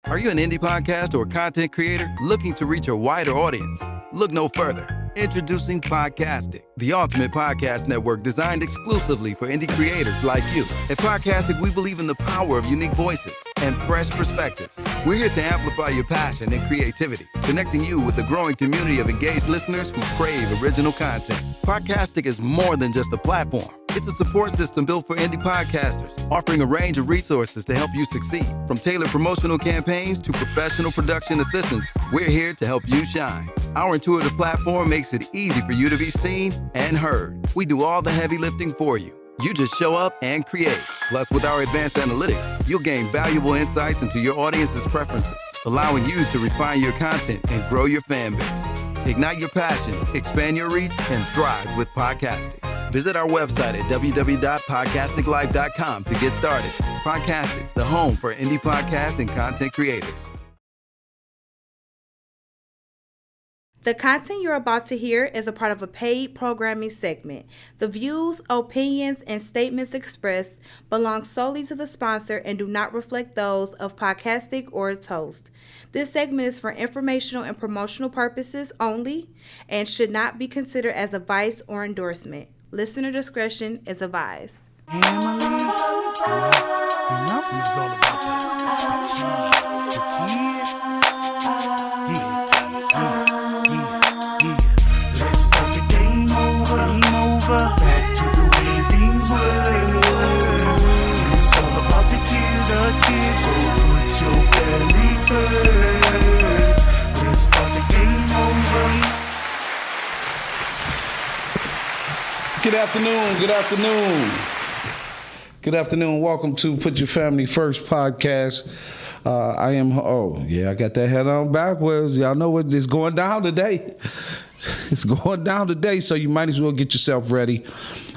Are you an indie podcast or content creator looking to reach a wider audience? Look no further. Introducing Podcastic, the ultimate podcast network designed exclusively for indie creators like you. At Podcastic, we believe in the power of unique voices and fresh perspectives. We're here to amplify your passion and creativity, connecting you with a growing community of engaged listeners who crave original content. Podcastic is more than just a platform. It's a support system built for indie podcasters, offering a range of resources to help you succeed. From tailored promotional campaigns to professional production assistance, we're here to help you shine. Our intuitive platform makes it easy for you to be seen and heard. We do all the heavy lifting for you. You just show up and create. Plus, with our advanced analytics, you'll gain valuable insights into your audience's preferences, allowing you to refine your content and grow your fan base. Ignite your passion, expand your reach, and thrive with podcasting. Visit our website at www.podcasticlife.com to get started. Podcastic, the home for indie podcast and content creators. The content you're about to hear is a part of a paid programming segment. The views, opinions, and statements expressed belong solely to the sponsor and do not reflect those of Podcastic or its host. This segment is for informational and promotional purposes only and should not be considered as advice or endorsement. Listener discretion is advised. Good afternoon. Welcome to Put Your Family First podcast. I got that head on backwards. Y'all know it's going down today. It's going down today, so you might as well get yourself ready.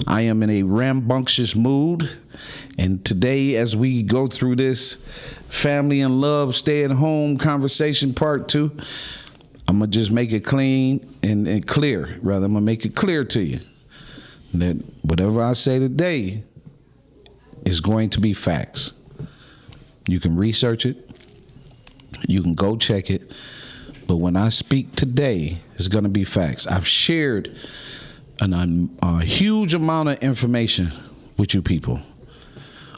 I am in a rambunctious mood, and today as we go through this family and love, stay at home conversation part 2, I'm going to just make it clean and clear. I'm going to make it clear to you that whatever I say today is going to be facts. You can research it. You can go check it. But when I speak today, it's going to be facts. I've shared a huge amount of information with you people.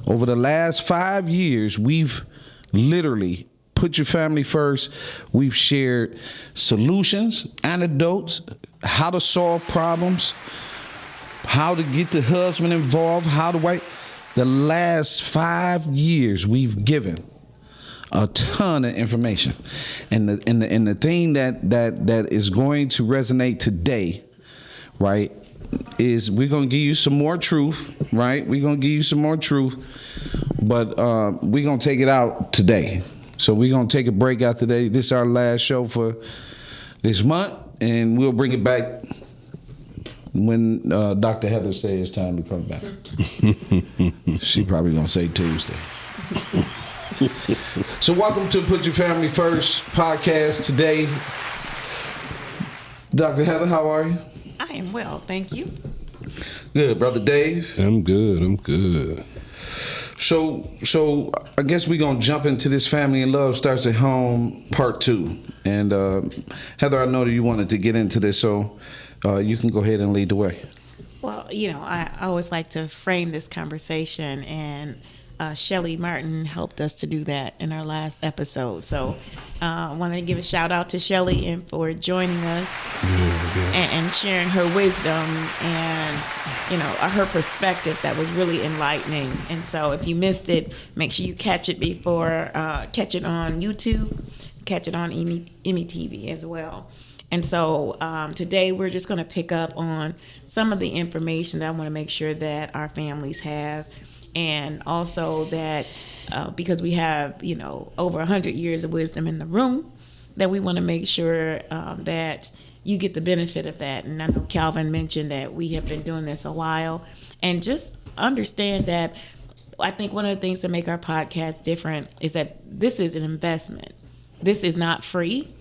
Over the last 5 years, we've literally put your family first. We've shared solutions, antidotes, how to solve problems, how to get the husband involved, the last 5 years we've given a ton of information. And the thing that is going to resonate today, right, is we're going to give you some more truth, right? We're going to give you some more truth, but we're going to take it out today. So we're going to take a break out today. This is our last show for this month, and we'll bring it back when Dr. Heather says it's time to come back. She probably going to say Tuesday. So welcome to Put Your Family First podcast today. Dr. Heather, how are you? I am well, thank you. Good. Brother Dave? I'm good. So I guess we're going to jump into this Family and Love Starts at Home part 2. And Heather, I know that you wanted to get into this, so you can go ahead and lead the way. Well, I always like to frame this conversation, and Shelly Martin helped us to do that in our last episode. So I want to give a shout out to Shelly and for joining us and sharing her wisdom and her perspective that was really enlightening. And so if you missed it, make sure you catch it catch it on YouTube, catch it on Emmy TV as well. And so today we're just going to pick up on some of the information that I want to make sure that our families have, and also that because we have, over 100 years of wisdom in the room, that we want to make sure that you get the benefit of that. And I know Calvin mentioned that we have been doing this a while, and just understand that I think one of the things that make our podcast different is that this is an investment. This is not free,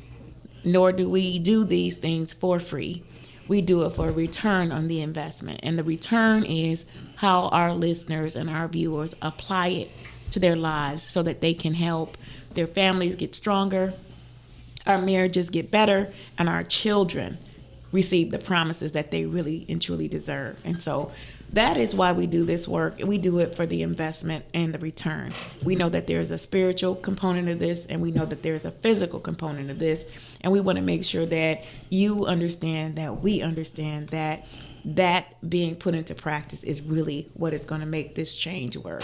nor do we do these things for free. We do it for a return on the investment. And the return is how our listeners and our viewers apply it to their lives so that they can help their families get stronger, our marriages get better, and our children receive the promises that they really and truly deserve. And so that is why we do this work. We do it for the investment and the return. We know that there's a spiritual component of this, and we know that there's a physical component of this. And we want to make sure that you understand, that we understand that being put into practice is really what is going to make this change work.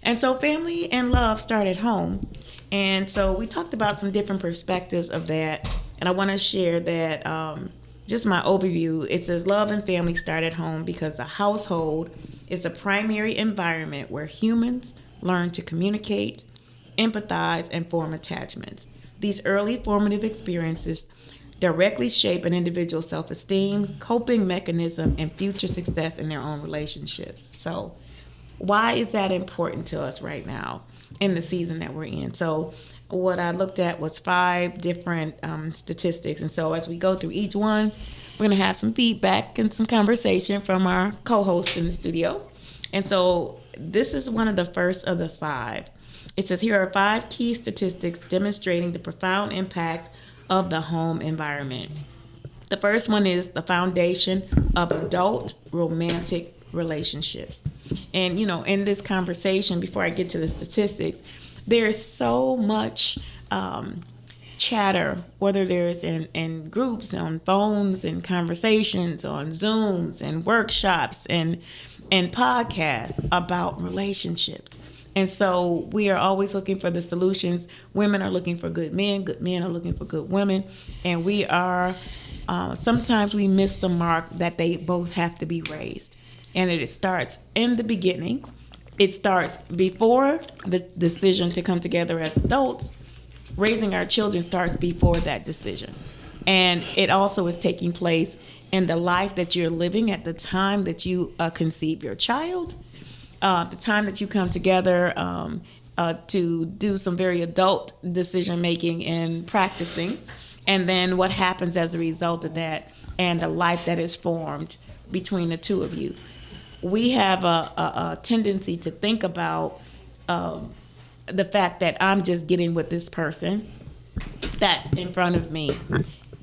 And so family and love start at home. And so we talked about some different perspectives of that. And I want to share that just my overview. It says love and family start at home because the household is the primary environment where humans learn to communicate, empathize, and form attachments. These early formative experiences directly shape an individual's self-esteem, coping mechanism, and future success in their own relationships. So why is that important to us right now in the season that we're in? So what I looked at was 5 different statistics. And so as we go through each one, we're going to have some feedback and some conversation from our co-hosts in the studio. And so this is one of the first of the 5. It says here are 5 key statistics demonstrating the profound impact of the home environment. The first one is the foundation of adult romantic relationships. And, in this conversation, before I get to the statistics, there's so much chatter, whether there's in groups, on phones, and conversations, on Zooms, and workshops, and podcasts about relationships. And so we are always looking for the solutions. Women are looking for good men are looking for good women. And we are, sometimes we miss the mark that they both have to be raised. And it starts in the beginning. It starts before the decision to come together as adults. Raising our children starts before that decision. And it also is taking place in the life that you're living at the time that you conceive your child, the time that you come together to do some very adult decision making and practicing, and then what happens as a result of that, and the life that is formed between the two of you. We have a tendency to think about the fact that I'm just getting with this person that's in front of me.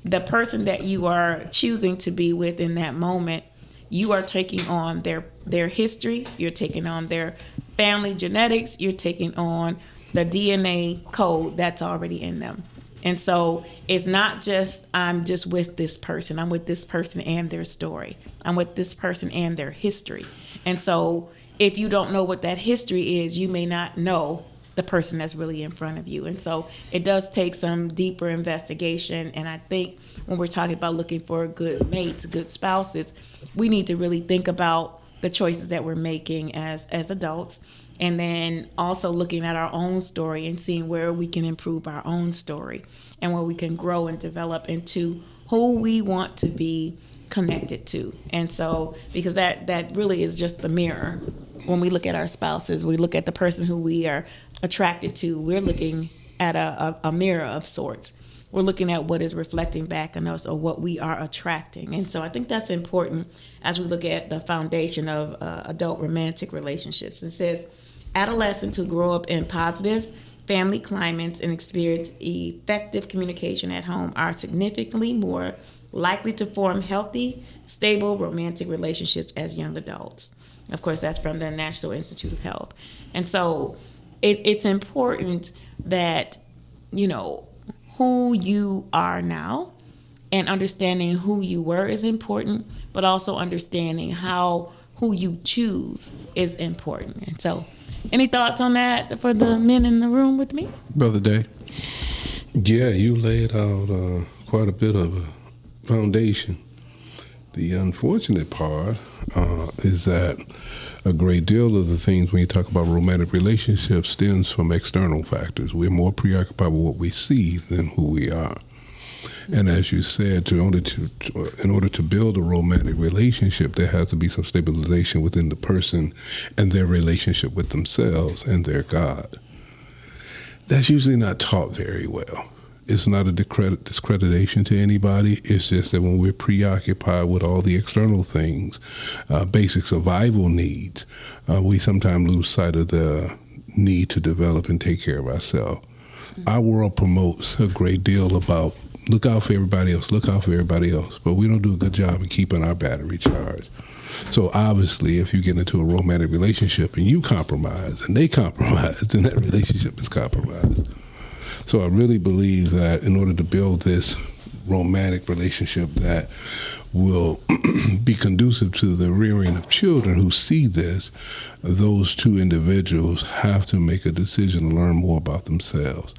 The person that you are choosing to be with in that moment, you are taking on their history, you're taking on their family genetics, you're taking on the DNA code that's already in them. And so it's not just, I'm just with this person. I'm with this person and their story. I'm with this person and their history. And so if you don't know what that history is, you may not know the person that's really in front of you. And so it does take some deeper investigation. And I think when we're talking about looking for good mates, good spouses, we need to really think about the choices that we're making as adults. And then also looking at our own story and seeing where we can improve our own story and where we can grow and develop into who we want to be connected to. And so, because that really is just the mirror. When we look at our spouses, we look at the person who we are attracted to, we're looking at a mirror of sorts. We're looking at what is reflecting back on us or what we are attracting. And so I think that's important as we look at the foundation of adult romantic relationships. It says, adolescents who grow up in positive family climates and experience effective communication at home are significantly more likely to form healthy, stable romantic relationships as young adults. Of course, that's from the National Institute of Health. And so it's important that, who you are now and understanding who you were is important, but also understanding who you choose is important. And so, any thoughts on that for the men in the room with me? Brother Day. Yeah, you laid out quite a bit of a foundation. The unfortunate part is that a great deal of the things when you talk about romantic relationships stems from external factors. We're more preoccupied with what we see than who we are. And as you said, in order to build a romantic relationship, there has to be some stabilization within the person and their relationship with themselves and their God. That's usually not taught very well. It's not a discreditation to anybody. It's just that when we're preoccupied with all the external things, basic survival needs, we sometimes lose sight of the need to develop and take care of ourselves. Our world promotes a great deal about look out for everybody else, but we don't do a good job of keeping our battery charged. So obviously, if you get into a romantic relationship and you compromise and they compromise, then that relationship is compromised. So I really believe that in order to build this romantic relationship that will be conducive to the rearing of children who see this, those two individuals have to make a decision to learn more about themselves.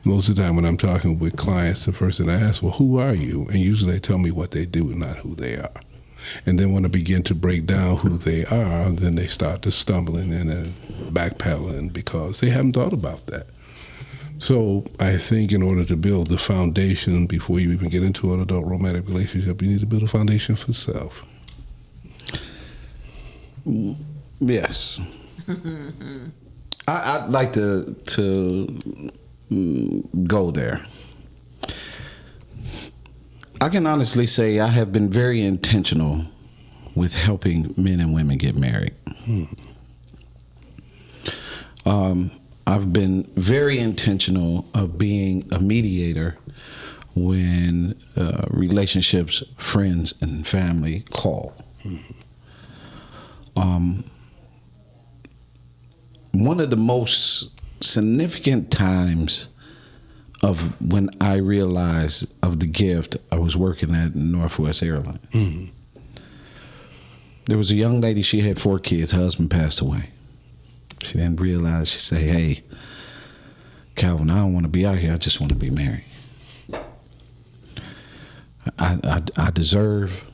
Most of the time when I'm talking with clients, the first thing I ask, well, who are you? And usually they tell me what they do, not who they are. And then when I begin to break down who they are, then they start to stumbling and backpedaling because they haven't thought about that. So I think in order to build the foundation before you even get into an adult romantic relationship, you need to build a foundation for self. Yes. I'd like to go there. I can honestly say I have been very intentional with helping men and women get married. I've been very intentional of being a mediator when relationships, friends, and family call. One of the most significant times of when I realized of the gift, I was working at Northwest Airlines. There was a young lady, she had 4 kids, her husband passed away. She didn't realize, she said, hey, Calvin, I don't want to be out here, I just want to be married. I deserve,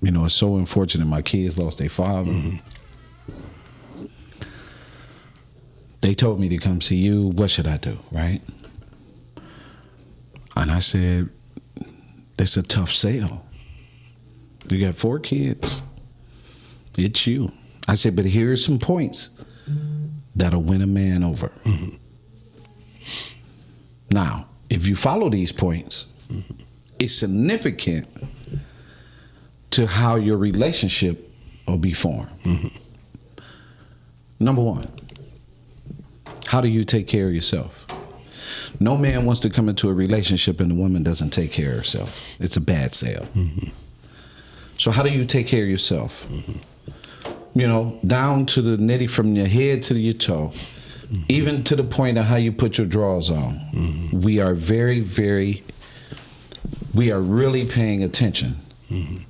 it's so unfortunate my kids lost their father. They told me to come see you, what should I do, right? And I said, it's a tough sale. You got 4 kids, it's you. I said, but here's some points that'll win a man over. Now, if you follow these points, it's significant to how your relationship will be formed. Number 1, how do you take care of yourself? No man wants to come into a relationship and the woman doesn't take care of herself. It's a bad sale. So how do you take care of yourself? Down to the nitty, from your head to your toe, even to the point of how you put your drawers on. We are we are really paying attention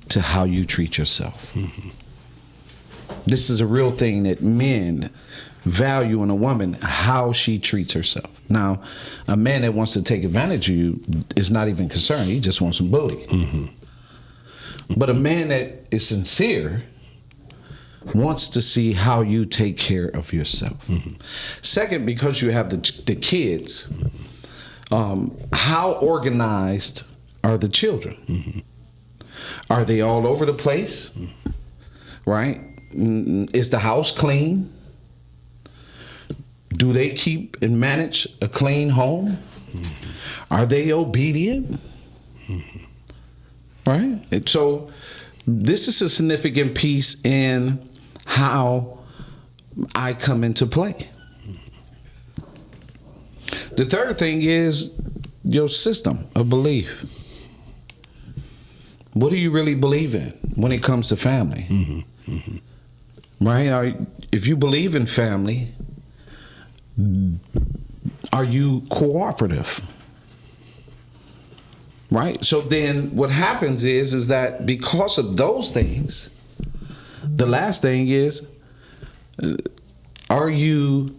to how you treat yourself. This is a real thing that men value in a woman, how she treats herself. Now, a man that wants to take advantage of you is not even concerned. He just wants some booty. But a man that is sincere wants to see how you take care of yourself. Second, because you have the kids, how organized are the children? Are they all over the place? Right? Is the house clean? Do they keep and manage a clean home? Are they obedient? Right? And so this is a significant piece in how I come into play. The third thing is your system of belief. What do you really believe in when it comes to family? Right? If you believe in family, are you cooperative? Right? So then what happens is that because of those things, the last thing is, are you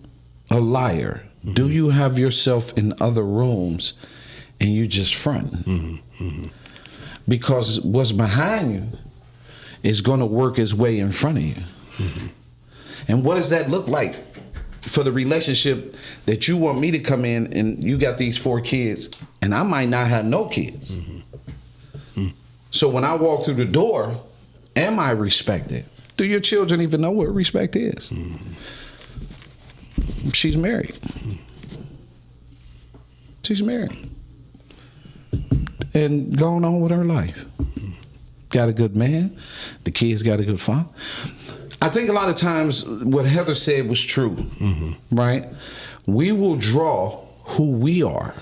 a liar? Do you have yourself in other rooms and you just front? Because what's behind you is going to work its way in front of you. And what does that look like for the relationship that you want me to come in and you got these 4 kids and I might not have no kids? So when I walk through the door, am I respected? Do your children even know what respect is? She's married. She's married. And going on with her life. Got a good man. The kids got a good father. I think a lot of times what Heather said was true, right? we will draw who we are.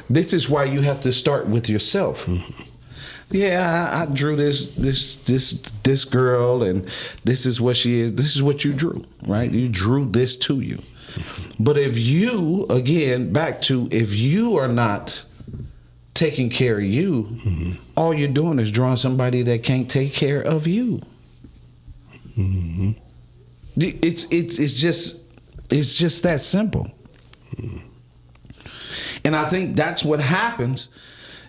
This is why you have to start with yourself. Yeah, I drew this girl, and this is what she is. This is what you drew, right? You drew this to you. But if you, again, back to if you are not taking care of you, all you're doing is drawing somebody that can't take care of you. It's just that simple. And I think that's what happens.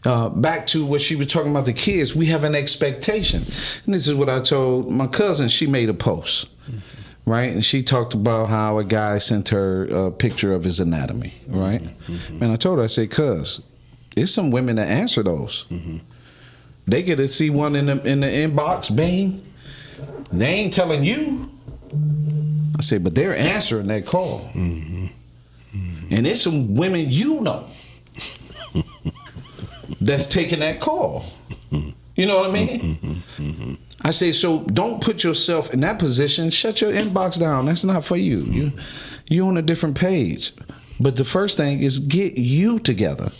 Back to what she was talking about the kids, we have an expectation. And this is what I told my cousin. She made a post, right? And she talked about how a guy sent her a picture of his anatomy, right? And I told her, I said, cuz, there's some women that answer those. They get to see one in the inbox, bang. They ain't telling you. I said, but they're answering that call. And there's some women you know that's taking that call. You know what I mean? I say, so don't put yourself in that position. Shut your inbox down. That's not for you. You're on a different page. But the first thing is get you together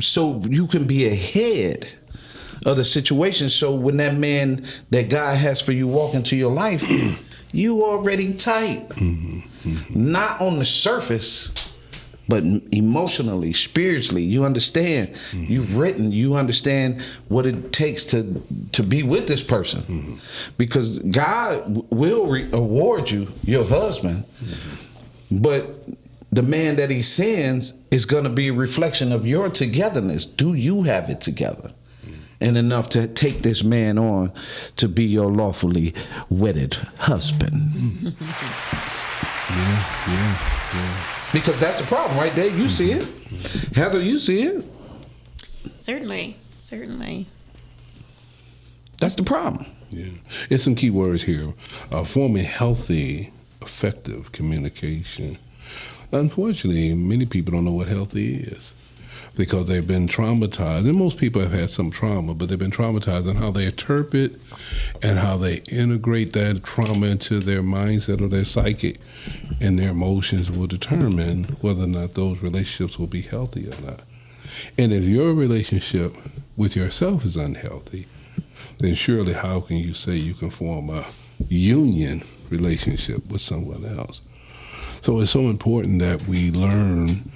so you can be ahead of the situation. So when that man that God has for you walk into your life, you already tight. Not on the surface, but emotionally, spiritually, you understand. You've written, you understand what it takes to be with this person. Because God will award you your husband, but the man that he sends is going to be a reflection of your togetherness. Do you have it together? And enough to take this man on to be your lawfully wedded husband. Yeah. Because that's the problem right there. You see it. Heather, you see it. Certainly. That's the problem. Yeah. There's some key words here. Forming healthy, effective communication. Unfortunately, many people don't know what healthy is because they've been traumatized. And most people have had some trauma, but they've been traumatized in how they interpret and how they integrate that trauma into their mindset or their psyche, and their emotions will determine whether or not those relationships will be healthy or not. And if your relationship with yourself is unhealthy, then surely how can you say you can form a union relationship with someone else? So it's so important that we learn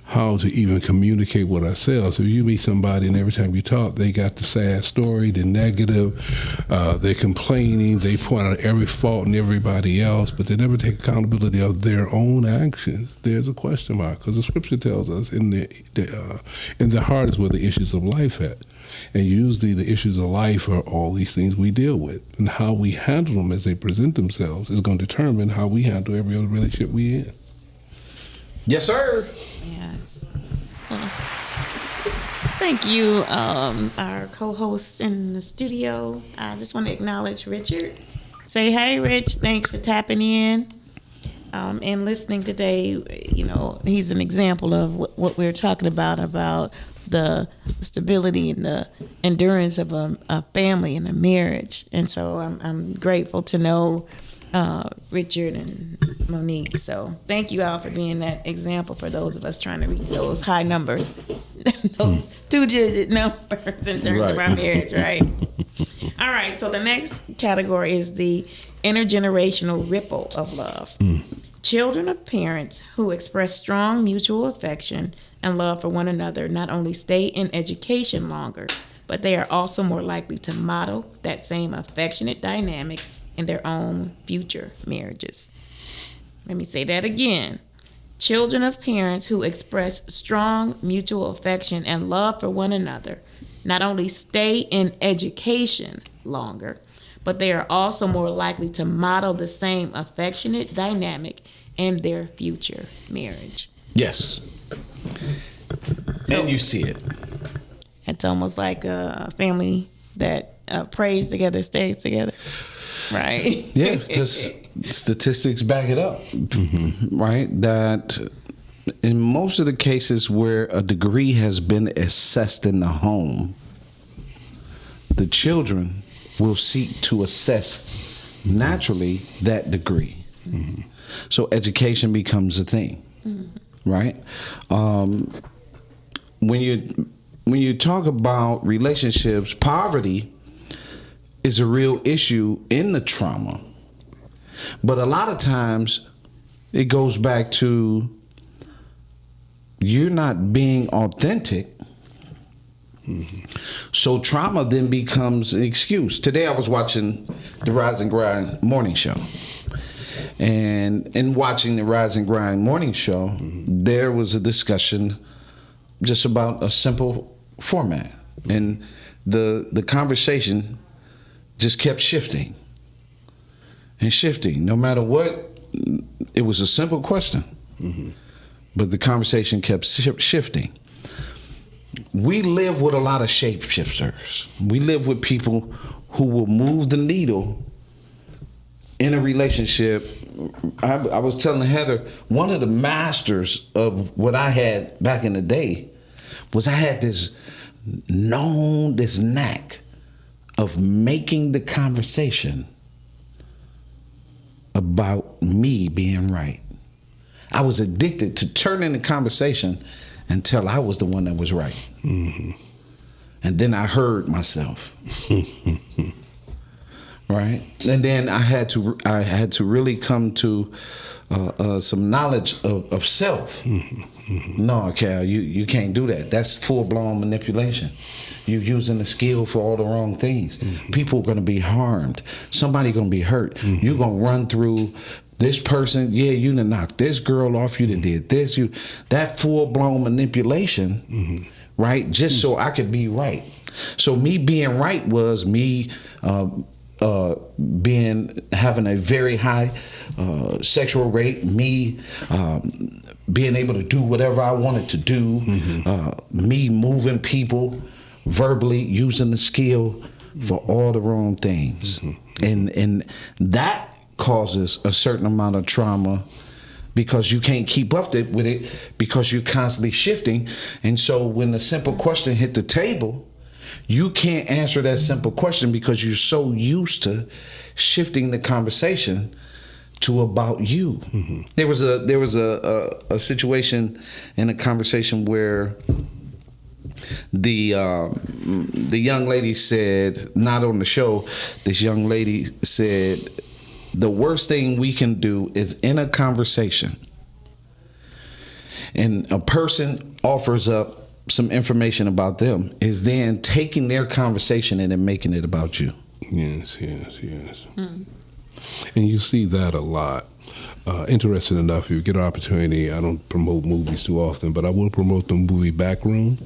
how to even communicate with ourselves. If you meet somebody and every time you talk, they got the sad story, the negative, they're complaining, they point out every fault in everybody else, but they never take accountability of their own actions, there's a question mark. Because the scripture tells us in the heart is where the issues of life at. And usually the issues of life are all these things we deal with. And how we handle them as they present themselves is going to determine how we handle every other relationship we in. Yes, sir. Yes. Well, thank you, our co-host in the studio. I just want to acknowledge Richard. Say, hey, Rich, thanks for tapping in and listening today. You know, he's an example of what we're talking about the stability and the endurance of a family and a marriage. And so I'm grateful to know Richard and Monique. So thank you all for being that example for those of us trying to reach those high numbers, those 2-digit numbers in terms of our marriage, right? All right, so the next category is the intergenerational ripple of love. Children of parents who express strong mutual affection and love for one another not only stay in education longer, but they are also more likely to model that same affectionate dynamic in their own future marriages. Let me say that again. Children of parents who express strong mutual affection and love for one another not only stay in education longer, but they are also more likely to model the same affectionate dynamic in their future marriage. Yes. And you see it. It's almost like a family that prays together, stays together. Right. Yeah, because statistics back it up, right? That in most of the cases where a degree has been assessed in the home, the children will seek to assess naturally that degree. So education becomes a thing, right? When you talk about relationships, poverty is a real issue in the trauma. But a lot of times it goes back to you're not being authentic. So trauma then becomes an excuse. Today I was watching the Rise and Grind morning show. And in watching the Rise and Grind morning show, there was a discussion just about a simple format. And the conversation just kept shifting and shifting. No matter what, it was a simple question. But the conversation kept shifting. We live with a lot of shapeshifters. We live with people who will move the needle in a relationship. I was telling Heather, one of the masters of what I had back in the day was I had this knack of making the conversation about me being right. I was addicted to turning the conversation until I was the one that was right. And then I heard myself. Right? And then I had to really come to some knowledge of self. No, Cal, you can't do that. That's full-blown manipulation. You're using the skill for all the wrong things. People are going to be harmed. Somebody going to be hurt. You're going to run through this person. Yeah, you done knocked this girl off. You done did this. That full-blown manipulation, right? Just so I could be right. So me being right was me having a very high sexual rate, me being able to do whatever I wanted to do, me moving people verbally, using the skill for all the wrong things. And that causes a certain amount of trauma because you can't keep up with it because you're constantly shifting. And so when the simple question hit the table, you can't answer that simple question because you're so used to shifting the conversation to about you. There was a situation in a conversation where the young lady said, not on the show, this young lady said, the worst thing we can do is in a conversation and a person offers up some information about them is then taking their conversation and then making it about you. Yes. And you see that a lot. Interesting enough, if you get an opportunity, I don't promote movies too often, but I will promote the movie Backroom.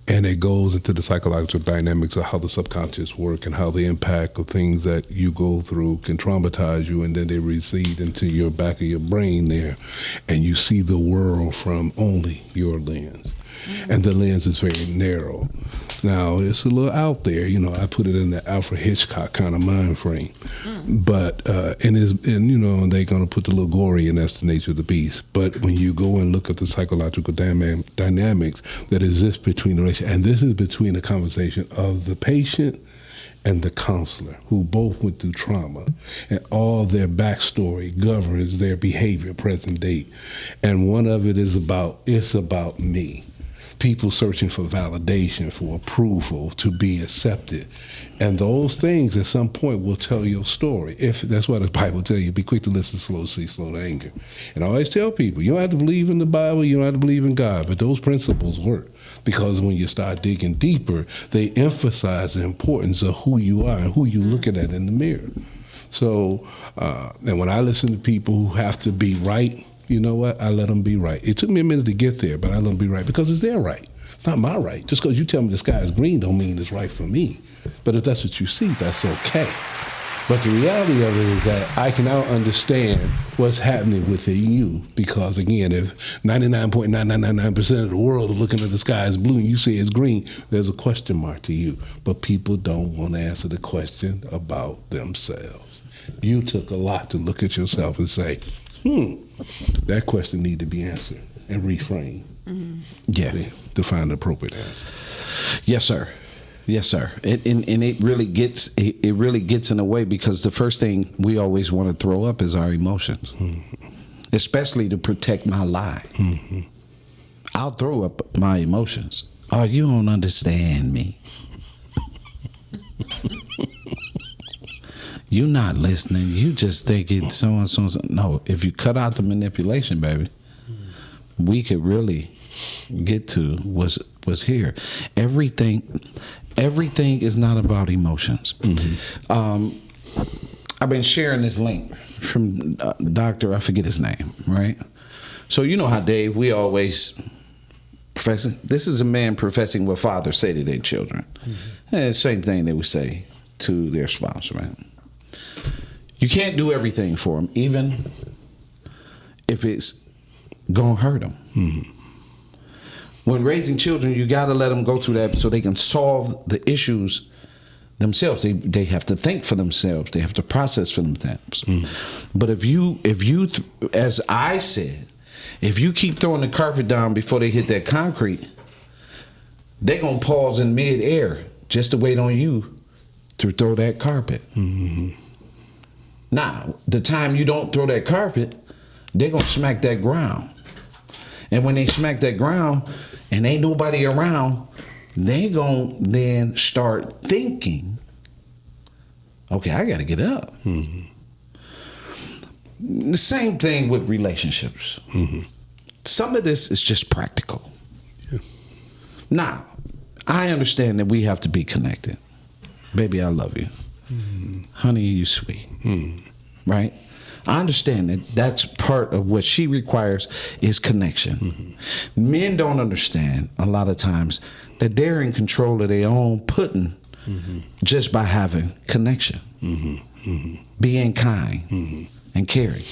And it goes into the psychological dynamics of how the subconscious work and how the impact of things that you go through can traumatize you, and then they recede into your back of your brain there, and you see the world from only your lens. And the lens is very narrow. Now, it's a little out there, I put it in the Alfred Hitchcock kind of mind frame. But, they're going to put the little gory, and that's the nature of the beast. But when you go and look at the psychological dynamics that exist between the relationship, and this is between the conversation of the patient and the counselor, who both went through trauma, and all their backstory governs their behavior present date. And one of it is about me. People searching for validation, for approval, to be accepted. And those things at some point will tell your story. If that's what the Bible tells you, be quick to listen, slow to speak, slow to anger. And I always tell people, you don't have to believe in the Bible, you don't have to believe in God, but those principles work. Because when you start digging deeper, they emphasize the importance of who you are and who you're looking at in the mirror. So, and when I listen to people who have to be right, you know what? I let them be right. It took me a minute to get there, but I let them be right because it's their right. It's not my right. Just because you tell me the sky is green don't mean it's right for me. But if that's what you see, that's okay. But the reality of it is that I can now understand what's happening within you because, again, if 99.9999% of the world is looking at the sky as blue and you say it's green, there's a question mark to you. But people don't want to answer the question about themselves. You took a lot to look at yourself and say, that question need to be answered and reframed. Yeah, to find the appropriate answer. Yes, sir. And it really gets in a way because the first thing we always want to throw up is our emotions. especially to protect my lie. I'll throw up my emotions. Oh, you don't understand me. You're not listening. You just think it's so and so. No, if you cut out the manipulation, baby, we could really get to what's here. Everything is not about emotions. I've been sharing this link from Dr. I forget his name, right? So you know how Dave, we always professing. This is a man professing what fathers say to their children. And same thing they would say to their spouse, right? You can't do everything for them, even if it's gonna hurt them. When raising children, you gotta let them go through that so they can solve the issues themselves. They have to think for themselves. They have to process for themselves. But if you, as I said, if you keep throwing the carpet down before they hit that concrete, they're gonna pause in mid-air just to wait on you to throw that carpet. Now, the time you don't throw that carpet, they're gonna smack that ground. And when they smack that ground and ain't nobody around, they gonna then start thinking, okay, I gotta get up. The same thing with relationships. Some of this is just practical. Now, I understand that we have to be connected. Baby, I love you. Honey, you sweet. Right? I understand that that's part of what she requires is connection. Men don't understand a lot of times that they're in control of their own pudding just by having connection. Being kind and caring.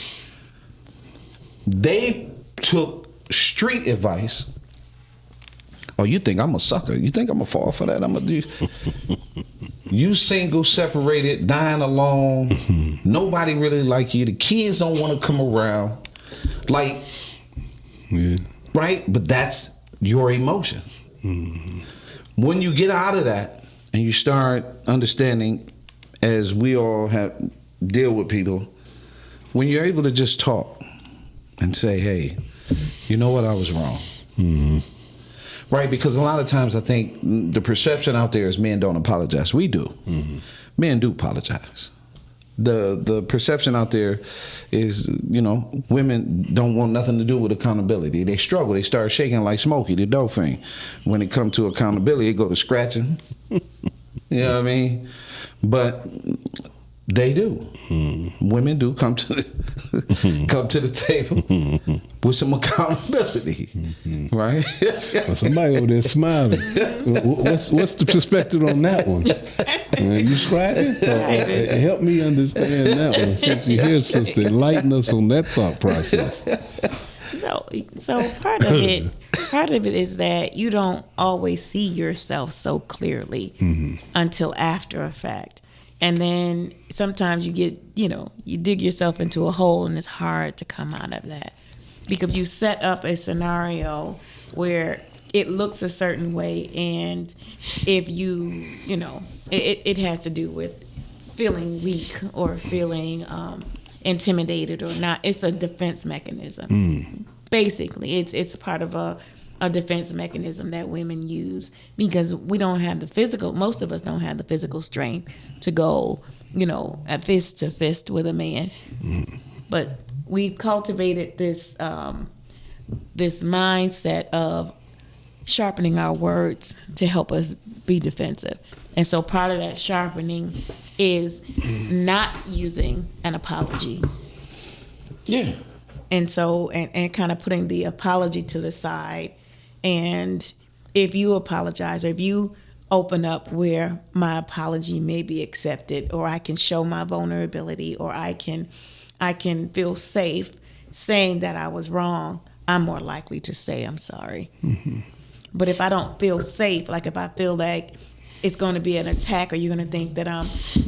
They took street advice. Oh, you think I'm a sucker? You think I'm gonna fall for that? I'm gonna do. You single, separated, dying alone. Nobody really like you. The kids don't want to come around. Like, right? But that's your emotion. When you get out of that and you start understanding, as we all have deal with people, when you're able to just talk and say, hey, you know what, I was wrong. Right? Because a lot of times I think the perception out there is men don't apologize. We do. Men do apologize. The perception out there is, you know, women don't want nothing to do with accountability. They struggle. They start shaking like Smokey the Dolphin. When it comes to accountability, they go to scratching. You know what I mean? But they do. Women do come to the table with some accountability, right? Well, somebody over there smiling. What's the perspective on that one? You scratching? Help me understand that one. Since you hear sister, enlighten us on that thought process. So part of it is that you don't always see yourself so clearly until after a fact. And then sometimes you get, you dig yourself into a hole and it's hard to come out of that because you set up a scenario where it looks a certain way. And if it has to do with feeling weak or feeling intimidated or not. It's a defense mechanism. Basically, it's part of a defense mechanism that women use because we don't have the physical, most of us don't have the physical strength to go, at fist to fist with a man. But we've cultivated this mindset of sharpening our words to help us be defensive. And so part of that sharpening is not using an apology. Yeah. And so, and kind of putting the apology to the side. And if you apologize or if you open up where my apology may be accepted, or I can show my vulnerability, or I can feel safe saying that I was wrong, I'm more likely to say I'm sorry. But if I don't feel safe, like if I feel like it's going to be an attack, or you're going to think that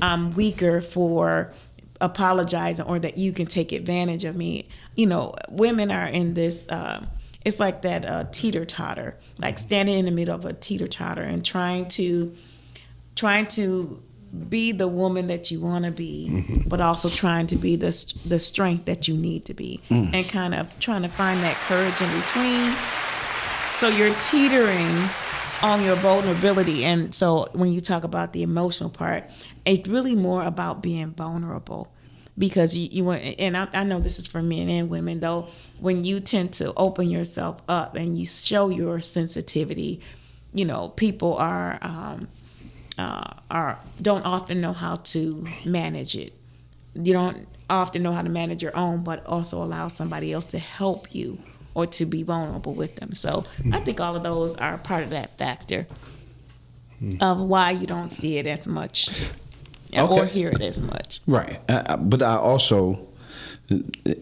I'm weaker for apologizing, or that you can take advantage of me, women are in this. It's like that teeter-totter, like standing in the middle of a teeter-totter and trying to be the woman that you want to be, but also trying to be the strength that you need to be, and kind of trying to find that courage in between. So you're teetering on your vulnerability. And so when you talk about the emotional part, it's really more about being vulnerable, because you and I know this is for men and women though, when you tend to open yourself up and you show your sensitivity, people don't often know how to manage it. You don't often know how to manage your own, but also allow somebody else to help you or to be vulnerable with them. So I think all of those are part of that factor of why you don't see it as much or hear it as much. Right. But I also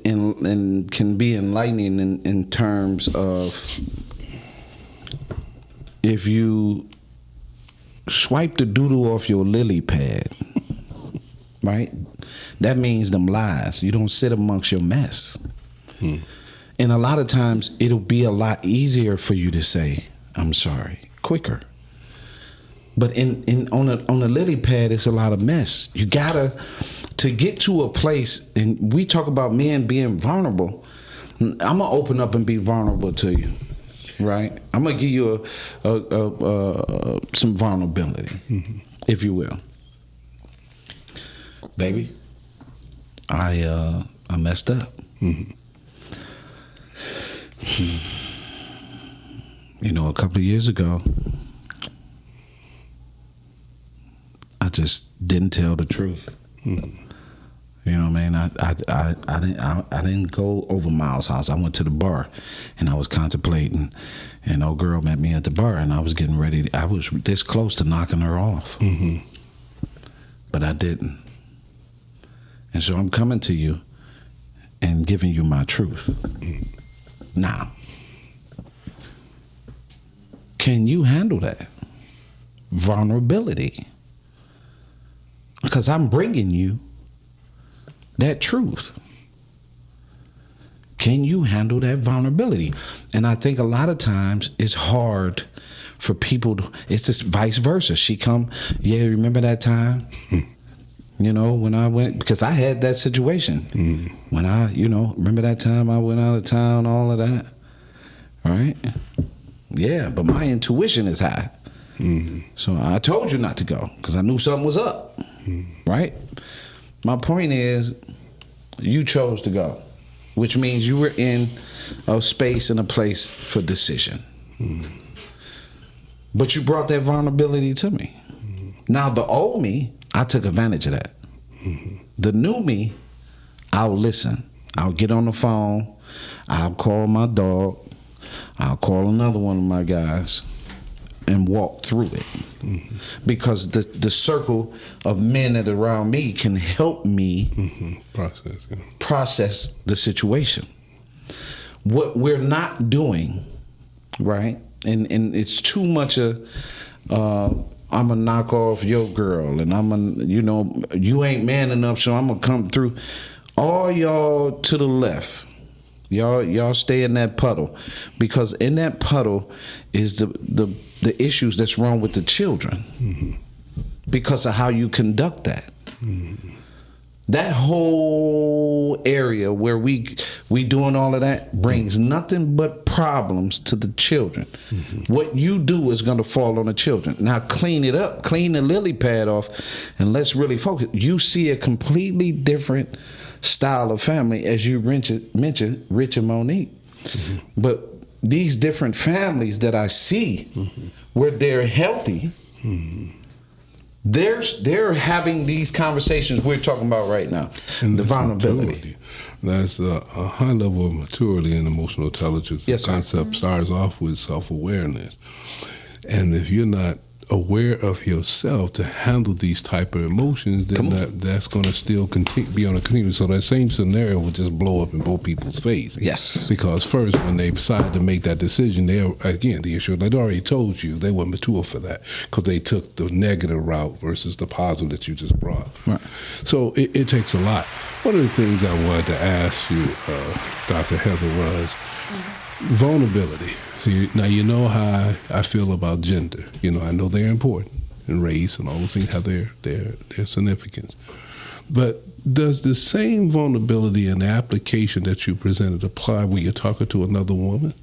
and can be enlightening in terms of, if you swipe the doodle off your lily pad, right? That means them lies. You don't sit amongst your mess. And a lot of times it'll be a lot easier for you to say, I'm sorry, quicker. But on a lily pad, it's a lot of mess. You gotta, to get to a place, and we talk about men being vulnerable. I'm gonna open up and be vulnerable to you, right? I'm gonna give you some vulnerability, if you will. Baby, I messed up. A couple of years ago, I just didn't tell the truth. You know what I mean? I didn't go over Miles' house. I went to the bar, and I was contemplating. And old girl met me at the bar, and I was getting ready. I was this close to knocking her off, but I didn't. And so I'm coming to you and giving you my truth. Now, can you handle that vulnerability? Because I'm bringing you that truth. Can you handle that vulnerability? And I think a lot of times it's hard for people to, it's just vice versa. She come, yeah, remember that time? When I went, because I had that situation. When I, remember that time I went out of town, all of that, right? Yeah, but my intuition is high. So I told you not to go because I knew something was up, right? My point is, you chose to go, which means you were in a space and a place for decision. But you brought that vulnerability to me. Now, the old me, I took advantage of that. The new me, I'll listen. I'll get on the phone. I'll call my dog. I'll call another one of my guys and walk through it. Because the circle of men that are around me can help me process the situation. What we're not doing, right? And it's too much I'm gonna knock off your girl, and I'm gonna, you ain't man enough, so I'm gonna come through. All y'all to the left, y'all stay in that puddle, because in that puddle is the issues that's wrong with the children, because of how you conduct that. That whole area where we doing all of that brings nothing but problems to the children. What you do is going to fall on the children. Now clean it up, clean the lily pad off, and let's really focus. You see a completely different style of family, as you mentioned, Rich and Monique. But these different families that I see, where they're healthy, they're having these conversations we're talking about right now. And the vulnerability. That's a high level of maturity and emotional intelligence. Yes, the concept starts off with self-awareness. And if you're not aware of yourself to handle these type of emotions, then that's going to still be on a continuum. So that same scenario will just blow up in both people's face. Yes. Because first, when they decide to make that decision, the issue, they'd already told you they weren't mature for that, because they took the negative route versus the positive that you just brought. Right. So it takes a lot. One of the things I wanted to ask you, Dr. Heather, was vulnerability. See, now you know how I feel about gender. I know they're important. and race and all those things have their significance. But does the same vulnerability and application that you presented apply when you're talking to another woman?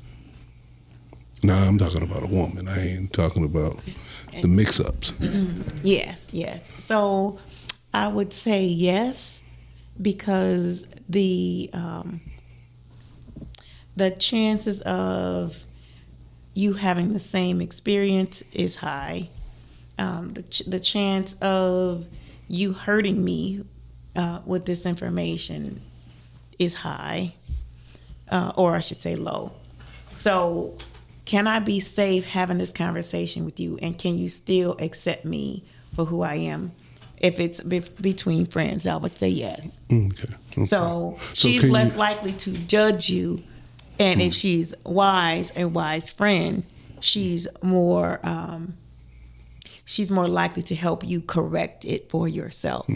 No, I'm talking about a woman. I ain't talking about the mix-ups. Yes. So I would say yes, because the chances of you having the same experience is high. The chance of you hurting me with this information is high, or I should say low. So can I be safe having this conversation with you, and can you still accept me for who I am? If it's between friends, I would say yes. Okay. So she's less likely to judge you, and if she's a wise friend, she's more likely to help you correct it for yourself.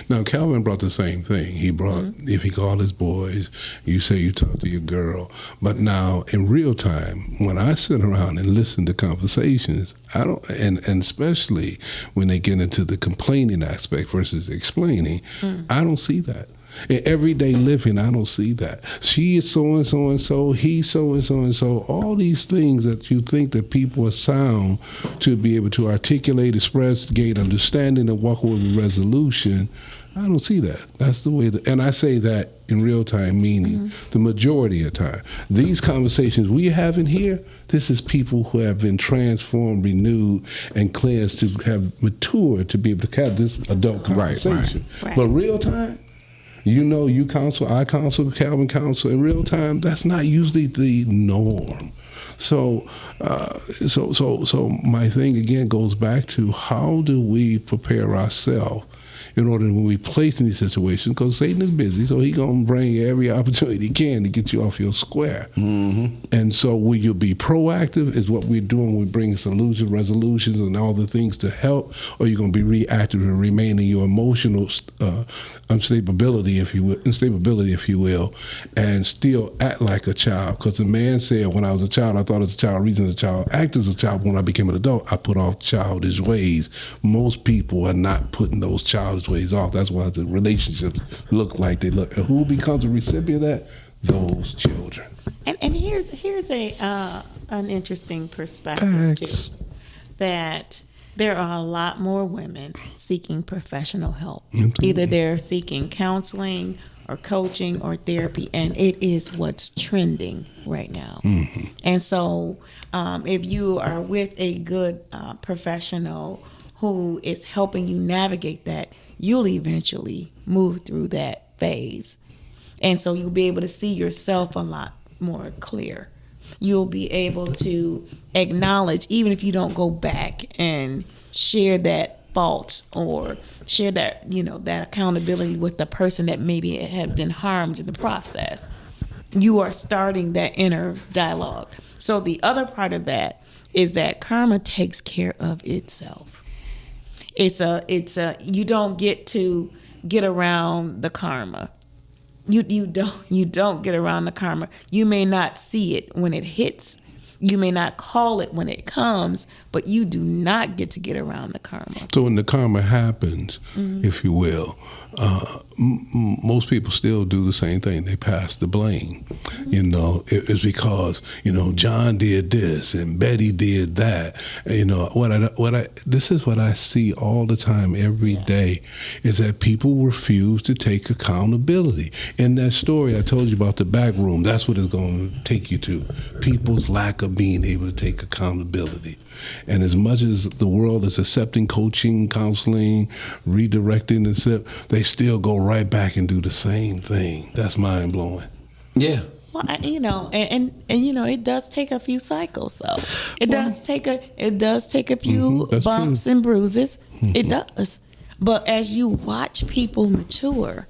Now, Calvin brought the same thing. He brought, if he called his boys, you say you talk to your girl. But now, in real time, when I sit around and listen to conversations, I don't, and especially when they get into the complaining aspect versus explaining, I don't see that. In everyday living, I don't see that. She is so and so and so, he's so and so and so. All these things that you think that people are sound to be able to articulate, express, gain understanding, and walk away with resolution. I don't see that. That's the way and I say that in real time, meaning the majority of the time. These conversations we have in here, this is people who have been transformed, renewed, and cleansed to have matured to be able to have this adult conversation. Right. But real time, you counsel, I counsel, Calvin counsel. In real time, that's not usually the norm. So my thing again goes back to, how do we prepare ourselves in order, when we place in these situations, because Satan is busy, so he's going to bring every opportunity he can to get you off your square. And so will you be proactive, is what we're doing. We bring solutions, resolutions, and all the things to help, or you're going to be reactive and remain in your emotional instability, if you will, and still act like a child. Because the man said, when I was a child, I thought as a child, reasoned as a child, act as a child. When I became an adult, I put off childish ways. Most people are not putting those childish ways off. That's why the relationships look like they look. And who becomes a recipient of that? Those children. And here's an interesting perspective too, that there are a lot more women seeking professional help. Absolutely. Either they're seeking counseling or coaching or therapy, and it is what's trending right now. And so if you are with a good professional who is helping you navigate that, you'll eventually move through that phase. And so you'll be able to see yourself a lot more clear. You'll be able to acknowledge, even if you don't go back and share that fault or share that, that accountability with the person that maybe had been harmed in the process. You are starting that inner dialogue. So the other part of that is that karma takes care of itself. It's you don't get to get around the karma. You don't get around the karma. You may not see it when it hits. You may not call it when it comes, but you do not get to get around the karma. So when the karma happens, if you will, most people still do the same thing. They pass the blame. It's because, John did this and Betty did that. This is what I see all the time, every day, is that people refuse to take accountability. In that story I told you about the back room, that's what it's going to take you to. People's lack of being able to take accountability. And as much as the world is accepting coaching, counseling, redirecting, they still go right back and do the same thing. That's mind blowing. Yeah. Well, it does take a few cycles, though. It does take a few bumps and bruises. It does. But as you watch people mature,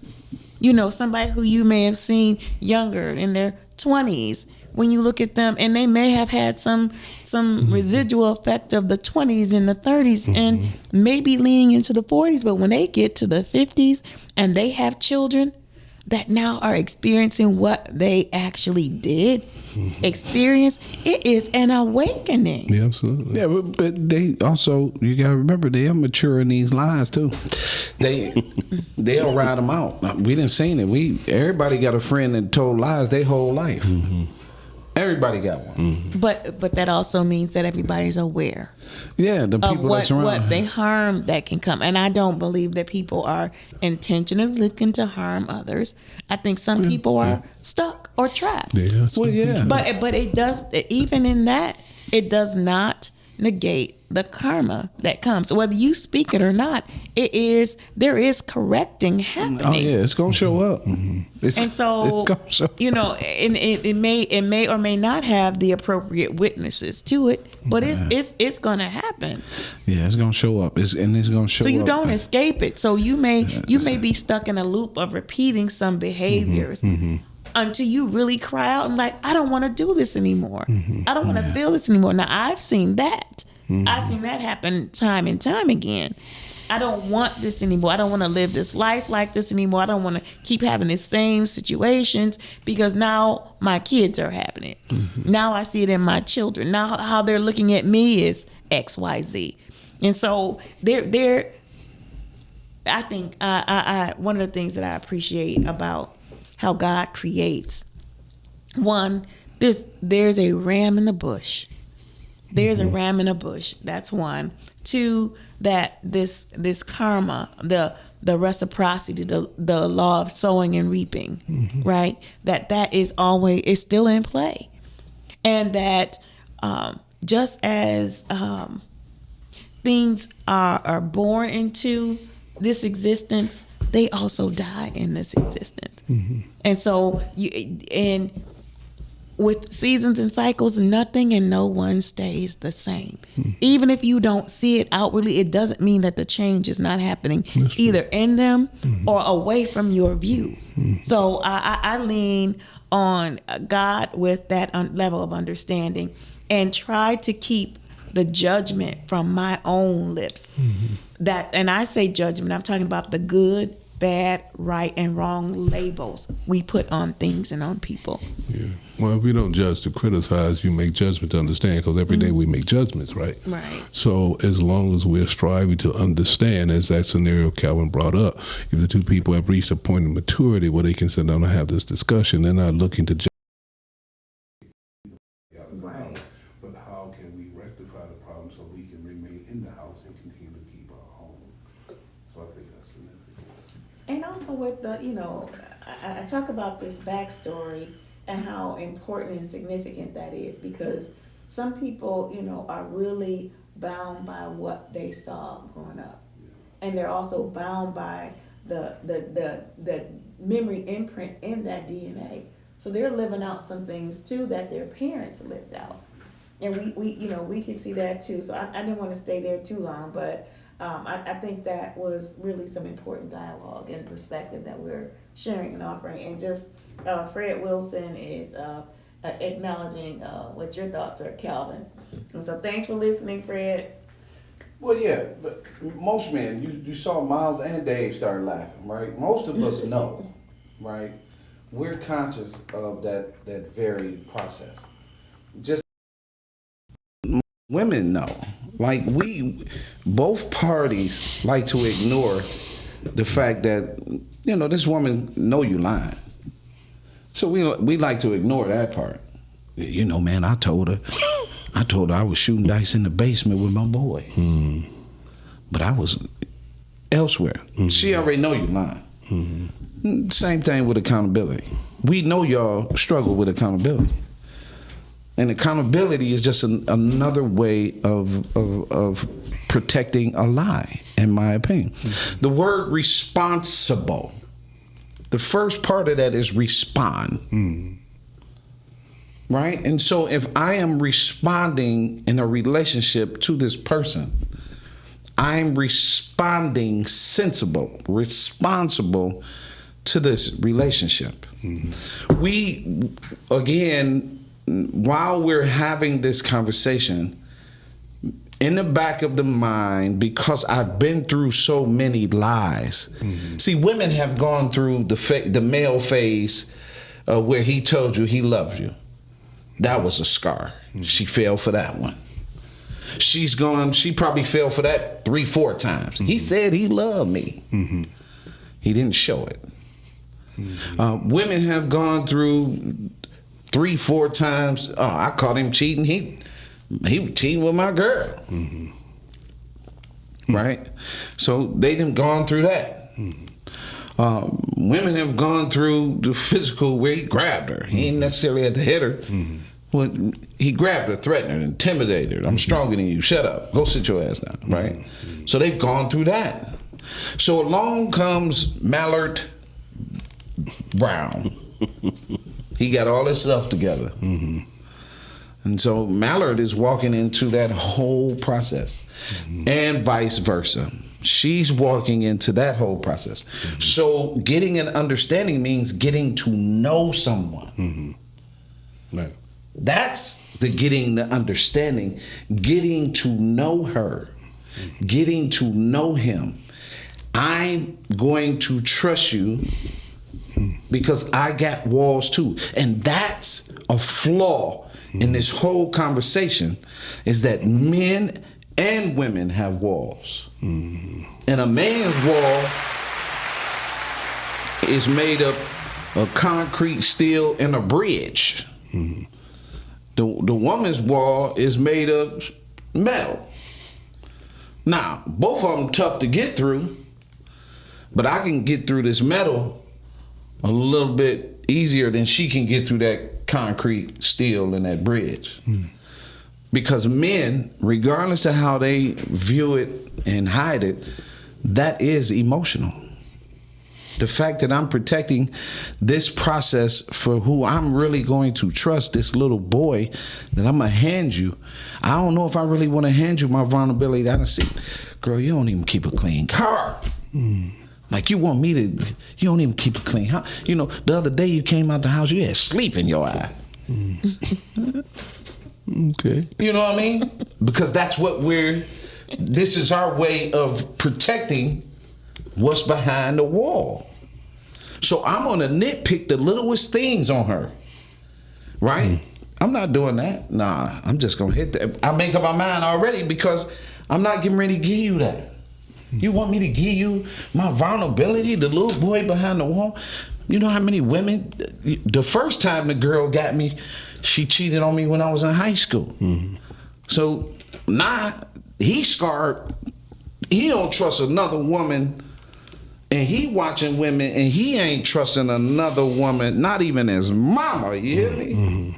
somebody who you may have seen younger in their 20s, when you look at them, and they may have had some residual effect of the 20s and the 30s and maybe leaning into the 40s, but when they get to the 50s and they have children, that now are experiencing what they actually did experience, it is an awakening. Yeah, absolutely. Yeah, but they also, you gotta remember, they are mature in these lies too. They'll ride them out. We didn't seen it. Everybody got a friend that told lies their whole life. Everybody got one. But that also means that everybody's aware Yeah, the of people that's around. what the harm that can come. And I don't believe that people are intentionally looking to harm others. I think some people are stuck or trapped. Yeah. Well, yeah. But it does, even in that, it does not negate the karma that comes. Whether you speak it or not, there is correcting happening. Oh yeah, it's gonna show up. And so, it's gonna show you know, and it may or may not have the appropriate witnesses to it, but it's gonna happen. Yeah, it's gonna show up. It's gonna show up. So you don't escape it. So you may be stuck in a loop of repeating some behaviors until you really cry out and like, I don't want to do this anymore. I don't want to feel this anymore. Now I've seen that. I've seen that happen time and time again. I don't want this anymore. I don't want to live this life like this anymore. I don't want to keep having the same situations because now my kids are having it. Now I see it in my children. Now how they're looking at me is X, Y, Z. And so I think I one of the things that I appreciate about how God creates, one, there's a ram in the bush. There's a ram in a bush. That's one. Two, that this karma, the reciprocity, the law of sowing and reaping, right? That is still in play, and that just as things are born into this existence, they also die in this existence, and so with seasons and cycles, nothing and no one stays the same. Even if you don't see it outwardly, it doesn't mean that the change is not happening either in them or away from your view. So I lean on God with that level of understanding and try to keep the judgment from my own lips. And I say judgment, I'm talking about the good, bad, right, and wrong labels we put on things and on people. Yeah. Well, if we don't judge to criticize, you make judgment to understand, because every day we make judgments, right? Right. So as long as we're striving to understand, as that scenario Calvin brought up, if the two people have reached a point of maturity where they can sit down and have this discussion, they're not looking to judge. Right. But how can we rectify the problem so we can remain in the house and continue to keep our home? So I think that's significant. And also with I talk about this backstory and how important and significant that is, because some people, are really bound by what they saw growing up. And they're also bound by the memory imprint in that DNA. So they're living out some things too that their parents lived out. And we can see that too. So I didn't want to stay there too long, but I think that was really some important dialogue and perspective that we're sharing and offering. And just Fred Wilson is acknowledging what your thoughts are, Calvin. And so thanks for listening, Fred. Well, yeah, but most men, you saw Miles and Dave start laughing, right? Most of us know, right? We're conscious of that very process. Just women know. Like both parties like to ignore the fact that, this woman know you lying. So we like to ignore that part. Man, I told her I was shooting dice in the basement with my boy. But I was elsewhere. She already know you lying. Same thing with accountability. We know y'all struggle with accountability. And accountability is just another way of protecting a lie, in my opinion. The word responsible, the first part of that is respond. Right? And so if I am responding in a relationship to this person, I'm responding responsible to this relationship. We, again, while we're having this conversation, in the back of the mind, because I've been through so many lies. See, women have gone through the male phase where he told you he loved you. That was a scar. She fell for that one. She probably fell for that 3-4 times. He said he loved me. He didn't show it. Women have gone through 3-4 times. Oh, I caught him cheating. He was cheating with my girl. Right? So they done gone through that. Women have gone through the physical where he grabbed her. He ain't necessarily had to hit her. Well, he grabbed her, threatened her, intimidated her. I'm stronger than you. Shut up. Go sit your ass down. Right? So they've gone through that. So along comes Mallard Brown. He got all his stuff together. And so Mallard is walking into that whole process. And vice versa. She's walking into that whole process. So getting an understanding means getting to know someone. Right. That's the getting the understanding. Getting to know her. Getting to know him. I'm going to trust you because I got walls too. And that's a flaw in this whole conversation, is that men and women have walls. And a man's wall is made up of concrete, steel, and a bridge. The woman's wall is made of metal. Now, both of them tough to get through, but I can get through this metal a little bit easier than she can get through that concrete, steel, and that bridge. Because men, regardless of how they view it and hide it, that is emotional. The fact that I'm protecting this process for who I'm really going to trust, this little boy that I'm going to hand you. I don't know if I really want to hand you my vulnerability. I see, girl, you don't even keep a clean car. Like you want me to, you don't even keep it clean. How, you know, the other day you came out the house, you had sleep in your eye. Okay. You know what I mean? Because that's what this is our way of protecting what's behind the wall. So I'm gonna nitpick the littlest things on her, right? I'm not doing that. Nah, I'm just gonna hit that. I make up my mind already because I'm not getting ready to give you that. You want me to give you my vulnerability, the little boy behind the wall? You know how many women, the first time the girl got me, she cheated on me when I was in high school. So now he's scarred. He don't trust another woman, and he watching women, and he ain't trusting another woman, not even his mama, you hear me?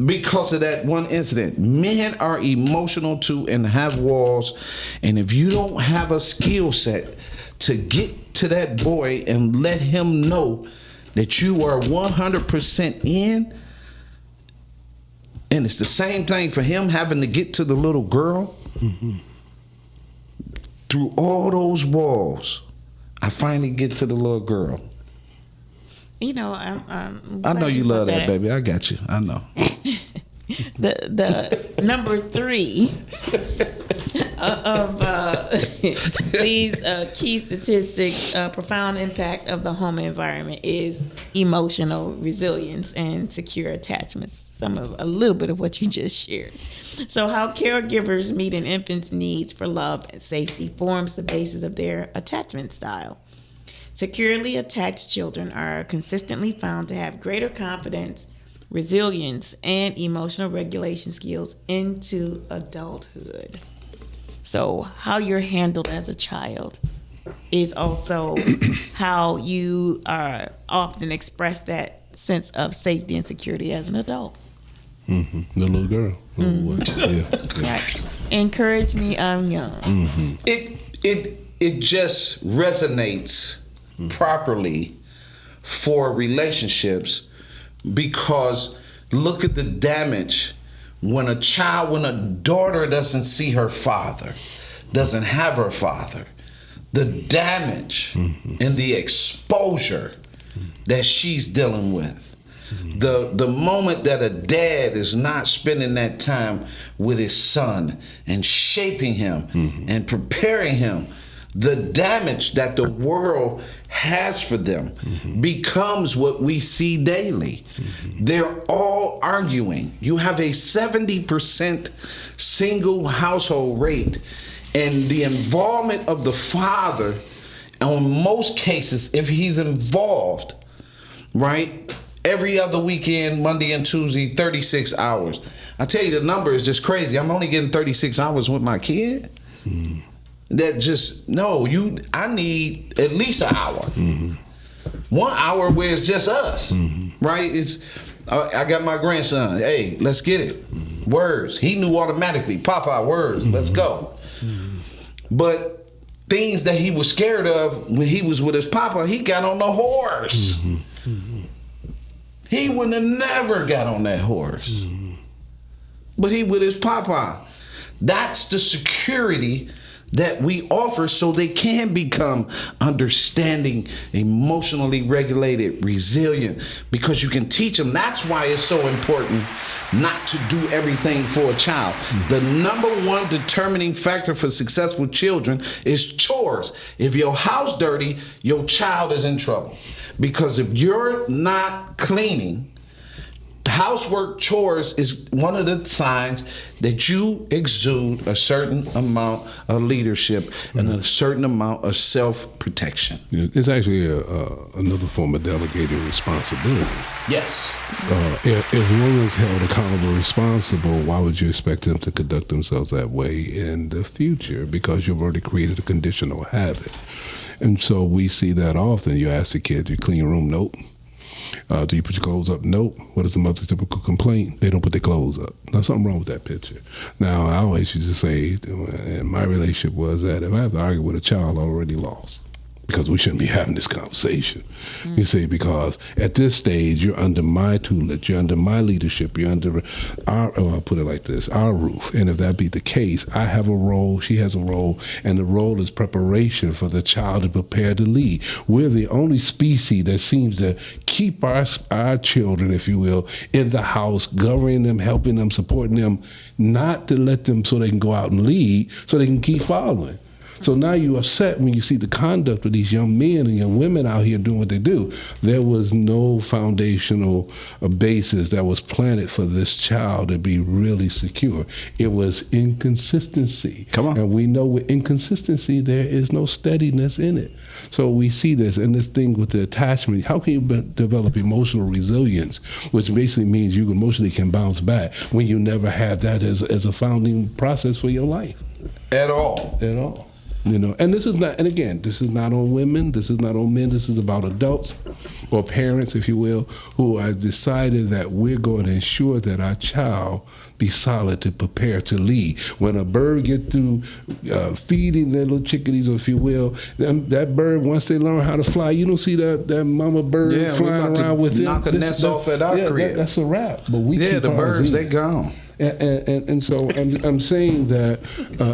Because of that one incident. Men are emotional too and have walls, and if you don't have a skill set to get to that boy and let him know that you are 100% in, and it's the same thing for him having to get to the little girl. Through all those walls, I finally get to the little girl. You know, I know you love that, baby. I got you. I know. The number 3 of these key statistics, profound impact of the home environment is emotional resilience and secure attachments. A little bit of what you just shared. So how caregivers meet an infant's needs for love and safety forms the basis of their attachment style. Securely attached children are consistently found to have greater confidence, resilience, and emotional regulation skills into adulthood. So how you're handled as a child is also how you are often express that sense of safety and security as an adult. The little girl. Yeah. Right. Encourage me, I'm young. It just resonates properly for relationships, because look at the damage when a daughter doesn't see her father, doesn't have her father, the damage and the exposure that she's dealing with. The moment that a dad is not spending that time with his son and shaping him and preparing him, the damage that the world has for them becomes what we see daily. They're all arguing. You have a 70% single household rate, and the involvement of the father, on most cases, if he's involved, right, every other weekend, Monday and Tuesday, 36 hours. I tell you, the number is just crazy. I'm only getting 36 hours with my kid. That just, no, I need at least an hour. 1 hour where it's just us, right? I got my grandson. Hey, let's get it. Words. He knew automatically. Papa, words. Let's go. But things that he was scared of when he was with his papa, he got on the horse. He wouldn't have never got on that horse. But he with his papa. That's the security that we offer so they can become understanding, emotionally regulated, resilient, because you can teach them. That's why it's so important not to do everything for a child. The number one determining factor for successful children is chores. If your house dirty, your child is in trouble. Because if you're not cleaning, housework, chores is one of the signs that you exude a certain amount of leadership and a certain amount of self-protection. It's actually another form of delegated responsibility. Yes. If one is held accountable, responsible, why would you expect them to conduct themselves that way in the future? Because you've already created a conditional habit. And so we see that often. You ask the kid, you clean your room? Nope. Do you put your clothes up? Nope. What is the mother's typical complaint? They don't put their clothes up. There's something wrong with that picture. Now, I always used to say, and my relationship was that if I have to argue with a child, I already lost. Because we shouldn't be having this conversation. You see, because at this stage, you're under my tutelage, you're under my leadership, you're under I'll put it like this, our roof. And if that be the case, I have a role, she has a role, and the role is preparation for the child to prepare to lead. We're the only species that seems to keep our children, if you will, in the house, governing them, helping them, supporting them, not to let them so they can go out and lead, so they can keep following. So now you're upset when you see the conduct of these young men and young women out here doing what they do. There was no foundational basis that was planted for this child to be really secure. It was inconsistency. Come on. And we know with inconsistency, there is no steadiness in it. So we see this, and this thing with the attachment. How can you develop emotional resilience, which basically means you emotionally can bounce back when you never had that as a founding process for your life? At all. At all. You know, and this is not, and again, this is not on women, this is not on men, this is about adults or parents, if you will, who have decided that we're going to ensure that our child be solid to prepare to lead. When a bird get through feeding their little chickadees, or if you will, that bird, once they learn how to fly, you don't see that mama bird flying around with them. Knock a nest off at our crib. That's a wrap. But we keep the birds, in. they gone. And so I'm saying that,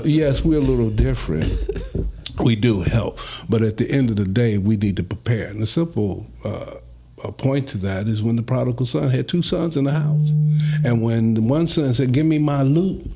yes, we're a little different. We do help. But at the end of the day, we need to prepare. And the simple point to that is when the prodigal son had two sons in the house. And when the one son said, give me my loot,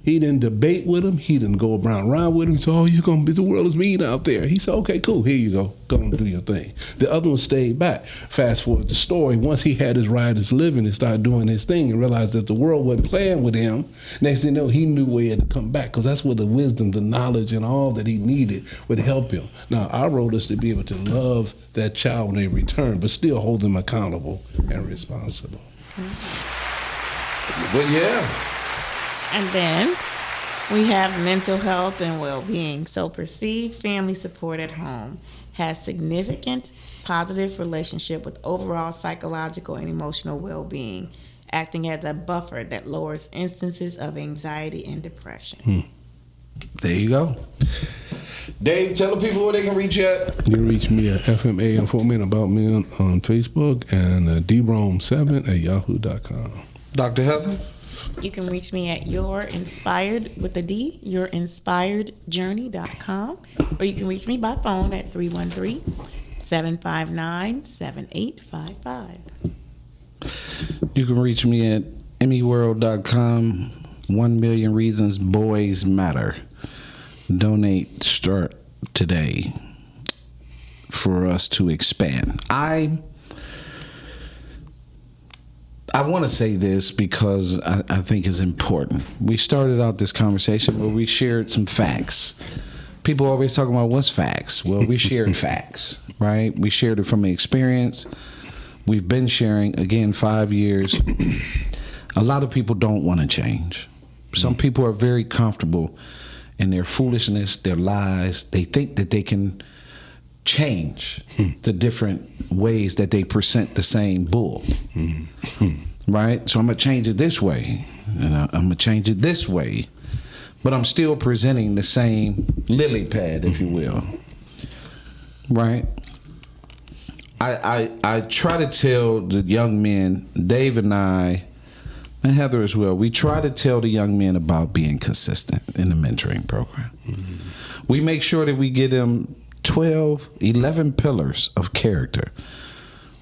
he didn't debate with him. He didn't go around with him. He said, oh, you're gonna be, the world is mean out there. He said, okay, cool, here you go. Go and do your thing. The other one stayed back. Fast forward the story. Once he had his riotous living and started doing his thing and realized that the world wasn't playing with him, next thing you know, he knew where he had to come back, because that's where the wisdom, the knowledge, and all that he needed would help him. Now, our role is to be able to love that child when they return, but still hold them accountable and responsible. But yeah. And then we have mental health and well-being. So perceived family support at home has significant positive relationship with overall psychological and emotional well-being, acting as a buffer that lowers instances of anxiety and depression. There you go. Dave, tell the people where they can reach you at. You can reach me at FMA Info Me About Me on Facebook, and drome7@yahoo.com. Dr. Heather? You can reach me at yourinspiredjourney.com, or you can reach me by phone at 313-759-7855. You can reach me at emmyworld.com. 1 million reasons boys matter. Donate, start today for us to expand. I want to say this because I think it's important. We started out this conversation where we shared some facts. People always talking about what's facts. Well, we shared facts, right? We shared it from experience. We've been sharing, again, 5 years. A lot of people don't want to change. Some people are very comfortable in their foolishness, their lies. They think that they can change the different ways that they present the same bull. Right? So I'm going to change it this way. And I'm going to change it this way. But I'm still presenting the same lily pad, if you will. Right? I try to tell the young men, Dave and I, and Heather as well, we try to tell the young men about being consistent in the mentoring program. We make sure that we give them 12, 11 pillars of character.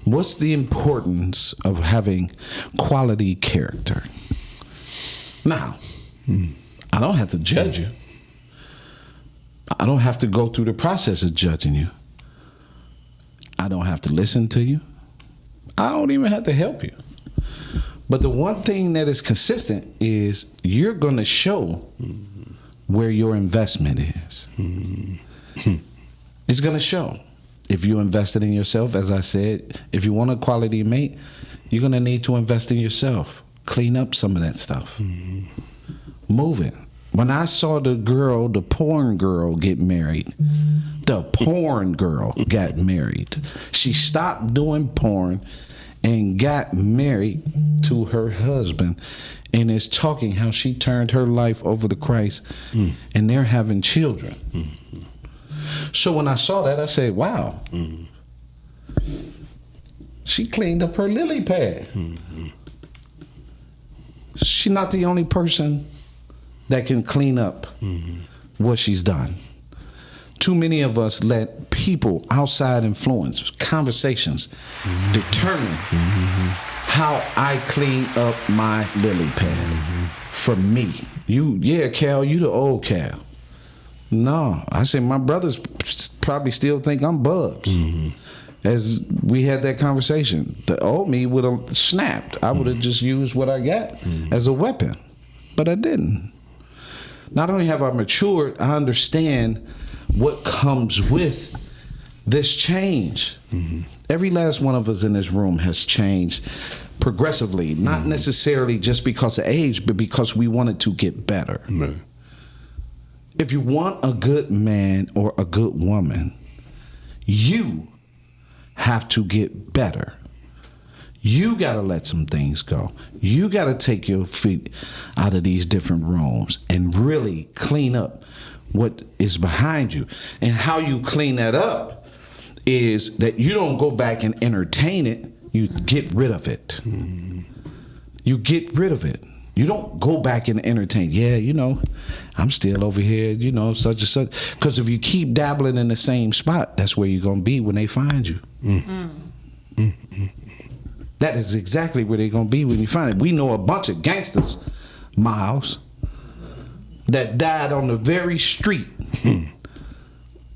What's the importance of having quality character? Now, I don't have to judge you. I don't have to go through the process of judging you. I don't have to listen to you. I don't even have to help you. But the one thing that is consistent is you're going to show where your investment is. It's going to show. If you invested in yourself, as I said, if you want a quality mate, you're going to need to invest in yourself. Clean up some of that stuff. Move it. When I saw the porn girl get married, the porn girl got married. She stopped doing porn and got married to her husband and is talking how she turned her life over to Christ and they're having children. So when I saw that, I said, wow. She cleaned up her lily pad. She's not the only person that can clean up what she's done. Too many of us let people, outside influence, conversations determine how I clean up my lily pad for me. Cal, you the old Cal. No, I say my brothers probably still think I'm Bubs. As we had that conversation, the old me would have snapped. I would have just used what I got as a weapon, but I didn't. Not only have I matured, I understand what comes with this change. Every last one of us in this room has changed progressively, not necessarily just because of age, but because we wanted to get better. If you want a good man or a good woman, you have to get better. You got to let some things go. You got to take your feet out of these different rooms and really clean up what is behind you. And how you clean that up is that you don't go back and entertain it. You get rid of it. You get rid of it. You don't go back and entertain. I'm still over here, such and such. Because if you keep dabbling in the same spot, that's where you're going to be when they find you. That is exactly where they're going to be when you find it. We know a bunch of gangsters, Miles, that died on the very street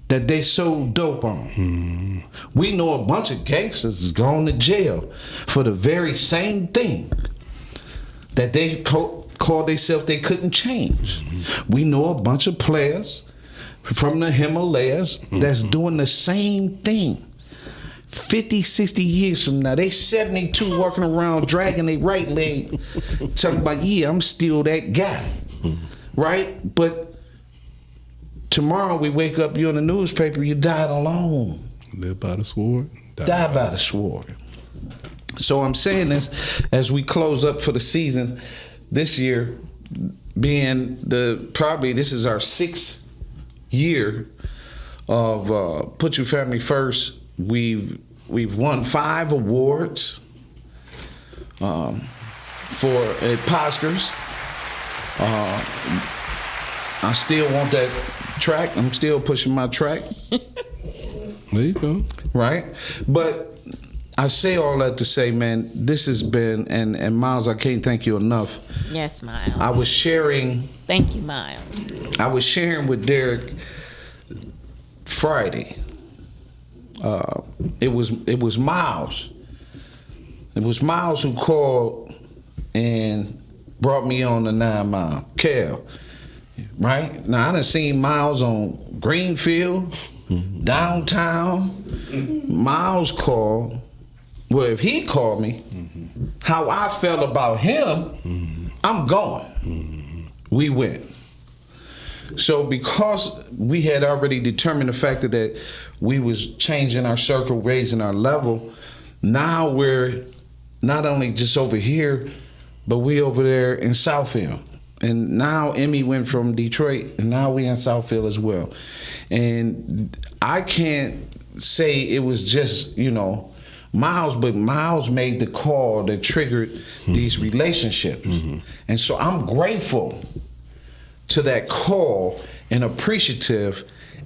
that they sold dope on. We know a bunch of gangsters is gone to jail for the very same thing that they called themselves they couldn't change. We know a bunch of players from the Himalayas that's doing the same thing. 50, 60 years from now, they 72 walking around dragging their right leg, talking about, I'm still that guy, right? But tomorrow we wake up, you're in the newspaper, you died alone. Live by the sword. Die by the sword. So I'm saying this as we close up for the season this year, being this is our 6th year of Put Your Family First. We've won 5 awards for Oscars. I still want that track. I'm still pushing my track. There you go. Right? But I say all that to say, man, this has been, and Miles, I can't thank you enough. Yes, Miles. I was sharing. Thank you, Miles. I was sharing with Derek Friday. It was Miles. It was Miles who called and brought me on the 9 Mile. Kel, right? Now I done seen Miles on Greenfield, downtown. Miles called. Well, if he called me, how I felt about him, I'm going. We went. So because we had already determined the fact that we was changing our circle, raising our level, now we're not only just over here, but we over there in Southfield. And now Emmy went from Detroit, and now we in Southfield as well. And I can't say it was just, Miles, but Miles made the call that triggered these relationships. And so I'm grateful to that call and appreciative.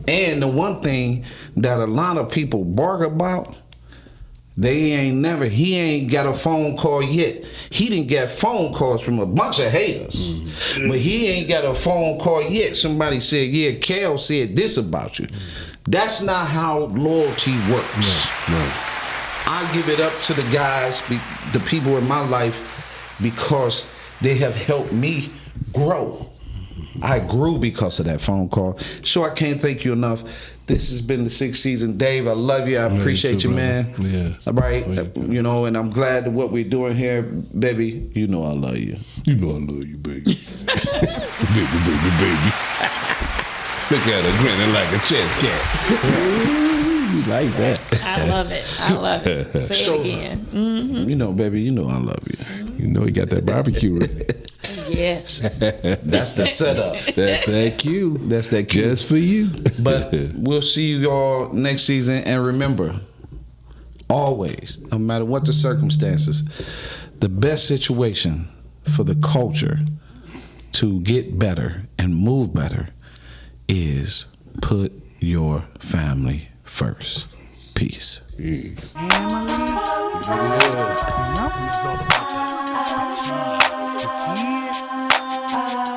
And the one thing that a lot of people bark about, he ain't got a phone call yet. He didn't get phone calls from a bunch of haters. But he ain't got a phone call yet. Somebody said, yeah, Kel said this about you. That's not how loyalty works. No. I give it up to the guys, the people in my life, because they have helped me grow. I grew because of that phone call. So I can't thank you enough. This has been the 6th season. Dave, I love you. I appreciate you, man. Yeah. All right. And I'm glad that what we're doing here, baby, I love you. You know I love you, baby. baby. Look at her grinning like a chess cat. You like that. I love it. Say it again. Baby, I love you. He got that barbecue ready. Yes. That's the setup. That's that cue. That's that cue. Just for you. But we'll see you all next season. And remember, always, no matter what the circumstances, the best situation for the culture to get better and move better is put your family first. Peace. It's all about the kid.